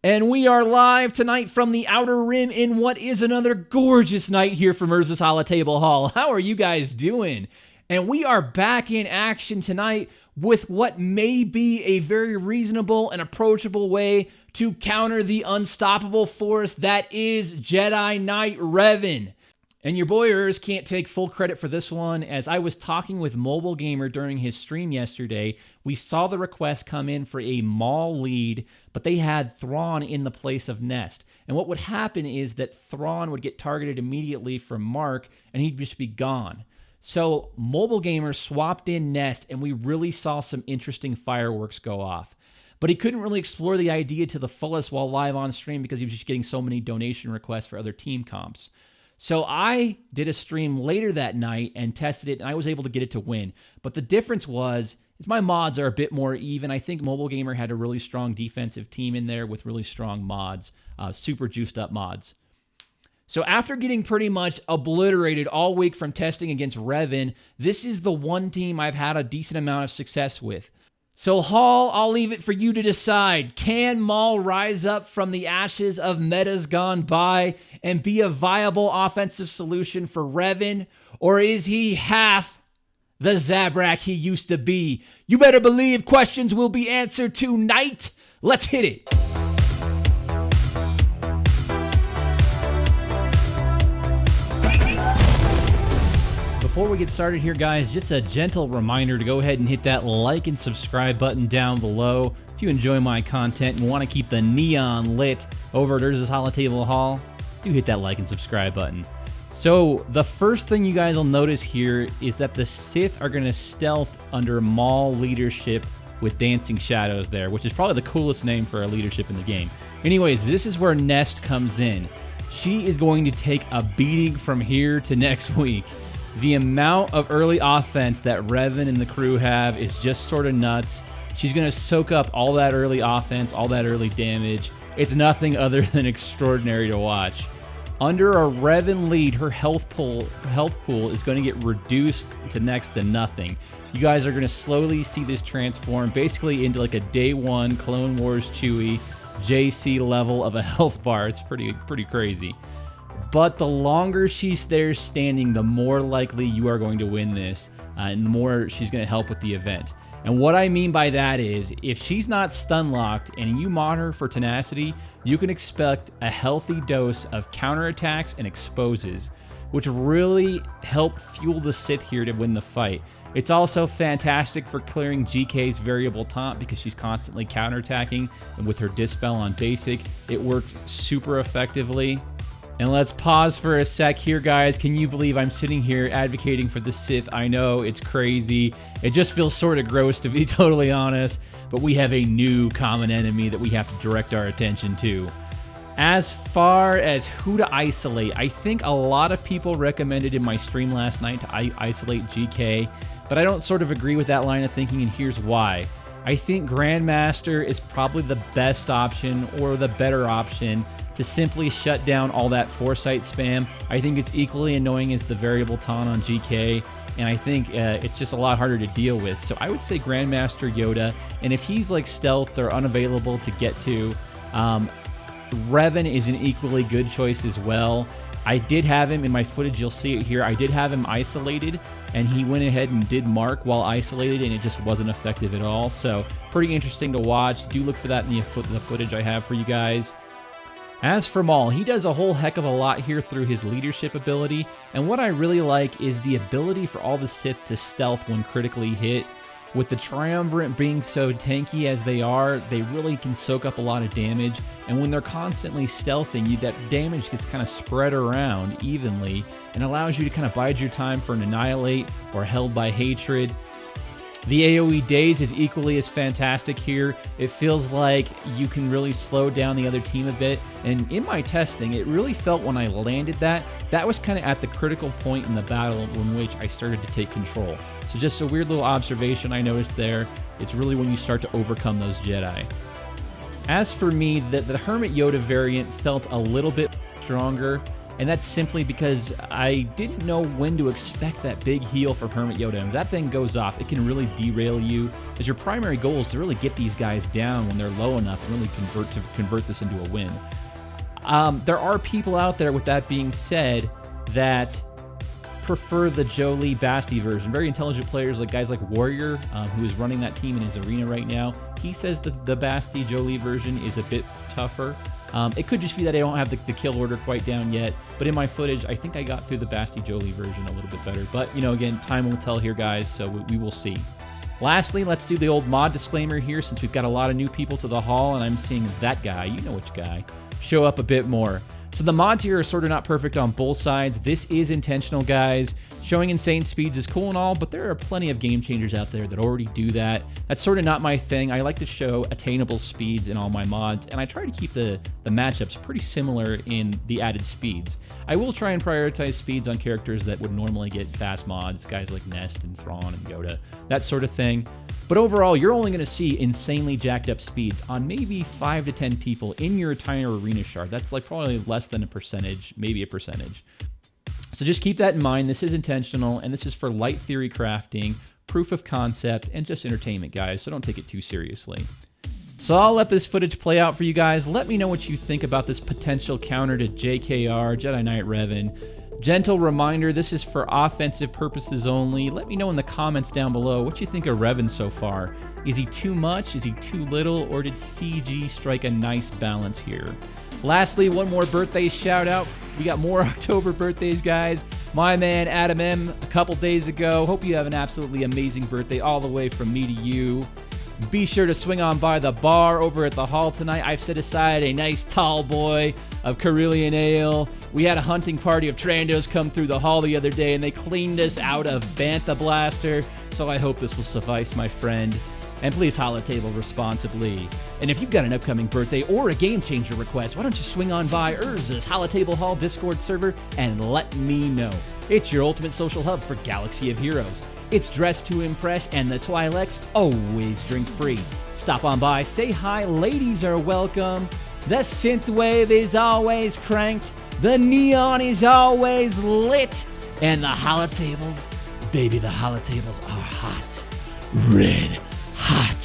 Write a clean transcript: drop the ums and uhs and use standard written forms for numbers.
And we are live tonight from the Outer Rim in what is another gorgeous night here from Urza's Holotable Hall. How are you guys doing? And we are back in action tonight with what may be a very reasonable and approachable way to counter the unstoppable force that is Jedi Knight Revan. And your boy Urz can't take full credit for this one. As I was talking with Mobile Gamer during his stream yesterday, we saw the request come in for a Maul lead, but they had Thrawn in the place of Nest. And what would happen is that Thrawn would get targeted immediately from Mark, and he'd just be gone. So Mobile Gamer swapped in Nest, and we really saw some interesting fireworks go off. But he couldn't really explore the idea to the fullest while live on stream because he was just getting so many donation requests for other team comps. So I did a stream later that night and tested it, and I was able to get it to win. But the difference is my mods are a bit more even. I think Mobile Gamer had a really strong defensive team in there with really strong mods, super juiced up mods. So after getting pretty much obliterated all week from testing against Revan, this is the one team I've had a decent amount of success with. So Hall, I'll leave it for you to decide. Can Maul rise up from the ashes of metas gone by and be a viable offensive solution for Revan? Or is he half the Zabrak he used to be? You better believe questions will be answered tonight. Let's hit it. Before we get started here, guys, just a gentle reminder to go ahead and hit that like and subscribe button down below. If you enjoy my content and want to keep the neon lit over at Urza's Holotable Hall, do hit that like and subscribe button. So the first thing you guys will notice here is that the Sith are going to stealth under Maul leadership with Dancing Shadows there, which is probably the coolest name for a leadership in the game. Anyways, this is where Nest comes in. She is going to take a beating from here to next week. The amount of early offense that Revan and the crew have is just sort of nuts. She's going to soak up all that early offense, all that early damage. It's nothing other than extraordinary to watch. Under a Revan lead, her health pool is going to get reduced to next to nothing. You guys are going to slowly see this transform basically into like a day one Clone Wars Chewie JC level of a health bar. It's pretty crazy. But the longer she's there standing, the more likely you are going to win this, and the more she's going to help with the event. And what I mean by that is, if she's not stun locked and you mod her for tenacity, you can expect a healthy dose of counterattacks and exposes, which really help fuel the Sith here to win the fight. It's also fantastic for clearing GK's variable taunt because she's constantly counterattacking, and with her dispel on basic, it works super effectively. And let's pause for a sec here, guys. Can you believe I'm sitting here advocating for the Sith? I know, it's crazy. It just feels sort of gross, to be totally honest. But we have a new common enemy that we have to direct our attention to. As far as who to isolate, I think a lot of people recommended in my stream last night to isolate GK. But I don't sort of agree with that line of thinking, and here's why. I think Grandmaster is probably the best option, or the better option, to simply shut down all that Foresight spam. I think it's equally annoying as the variable taunt on GK, and I think it's just a lot harder to deal with. So I would say Grandmaster Yoda, and if he's like stealth or unavailable to get to, Revan is an equally good choice as well. I did have him in my footage, you'll see it here, I did have him isolated, and he went ahead and did mark while isolated, and it just wasn't effective at all. So pretty interesting to watch. Do look for that in the footage I have for you guys. As for Maul, he does a whole heck of a lot here through his leadership ability, and what I really like is the ability for all the Sith to stealth when critically hit. With the Triumvirate being so tanky as they are, they really can soak up a lot of damage, and when they're constantly stealthing, that damage gets kind of spread around evenly and allows you to kind of bide your time for an Annihilate or Held by Hatred. The AoE Daze is equally as fantastic here. It feels like you can really slow down the other team a bit, and in my testing, it really felt when I landed that was kind of at the critical point in the battle in which I started to take control. So just a weird little observation I noticed there. It's really when you start to overcome those Jedi. As for me, the Hermit Yoda variant felt a little bit stronger. and that's simply because I didn't know when to expect that big heal from Hermit Yoda. And if that thing goes off, it can really derail you, as your primary goal is to really get these guys down when they're low enough and really convert this into a win. There are people out there, with that being said, that prefer the Jolee Basti version. Very intelligent players, like guys like Warrior, who is running that team in his arena right now. He says the Basti Jolee version is a bit tougher. It could just be that I don't have the kill order quite down yet, but in my footage, I think I got through the Basti Jolee version a little bit better. But, you know, again, time will tell here, guys, so we will see. Lastly, let's do the old mod disclaimer here, since we've got a lot of new people to the hall, and I'm seeing that guy, you know which guy, show up a bit more. So the mods here are sort of not perfect on both sides. This is intentional, guys. Showing insane speeds is cool and all, but there are plenty of game changers out there that already do that. That's sort of not my thing. I like to show attainable speeds in all my mods, and I try to keep the matchups pretty similar in the added speeds. I will try and prioritize speeds on characters that would normally get fast mods, guys like Nest and Thrawn and Yoda, that sort of thing. But overall, you're only going to see insanely jacked up speeds on maybe 5 to 10 people in your entire arena shard. That's like probably less than a percentage, maybe a percentage. So just keep that in mind. This is intentional, and this is for light theory crafting, proof of concept, and just entertainment, guys, so don't take it too seriously. So I'll let this footage play out for you guys. Let me know what you think about this potential counter to JKR, Jedi Knight Revan. Gentle reminder, this is for offensive purposes only. Let me know in the comments down below what you think of Revan so far. Is he too much? Is he too little? Or did CG strike a nice balance here? Lastly, one more birthday shout out. We got more October birthdays, guys. My man Adam M a couple days ago. Hope you have an absolutely amazing birthday all the way from me to you. Be sure to swing on by the bar over at the hall tonight. I've set aside a nice tall boy of Carillion Ale. We had a hunting party of Trandos come through the hall the other day, and they cleaned us out of Bantha Blaster, so I hope this will suffice, my friend. And please holotable responsibly. And if you've got an upcoming birthday or a game changer request, why don't you swing on by Urza's Holotable Hall Discord server and let me know. It's your ultimate social hub for Galaxy of Heroes. It's dressed to impress, and the Twi'leks always drink free. Stop on by, say hi, ladies are welcome. The synthwave is always cranked, the neon is always lit, and the holotables, baby, the holotables are hot. Red hot.